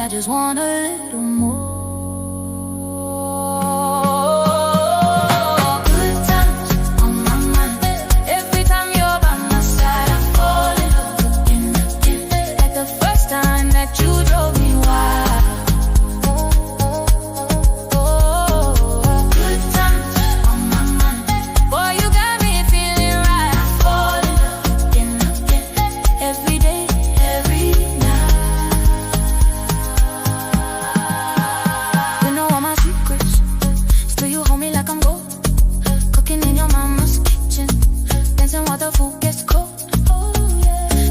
I just want a little more. Good times on my mind. Every time you're by my side, I fall in love again. Like the first time that you drove me wild. Good times on my mind. Boy, you got me feeling right. I fall in love again. Every day, every night. You know all my secrets. Still you hold me like I'm gold. Cooking in your mama's kitchen. Dancing while the food gets cold.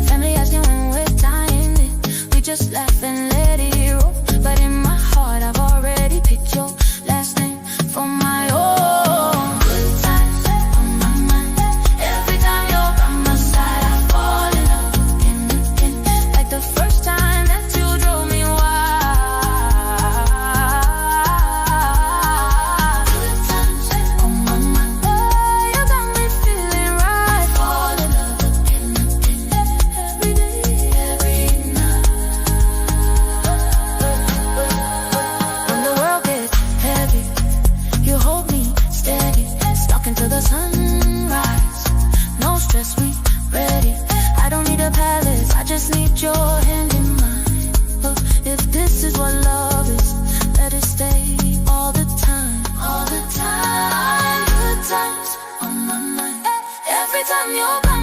Family asking when we're dying it. We just laugh and let it roll. But in my heart I've already picked your last name for my own. Good times on my mind. Every time you're by my side, I fall in love again. Like the first time that you drove me wild. Good times on my mind. Boy, you got me feeling right. Fall in love again. Every day, every night. When the world gets heavy, you hold me steady. Stuck into the sunrise. No stress, we ready. I don't need a palace, I just need your hand in mine. If this is what love is, let it stay all the time. All the time. Good times on my mind. Every time you're by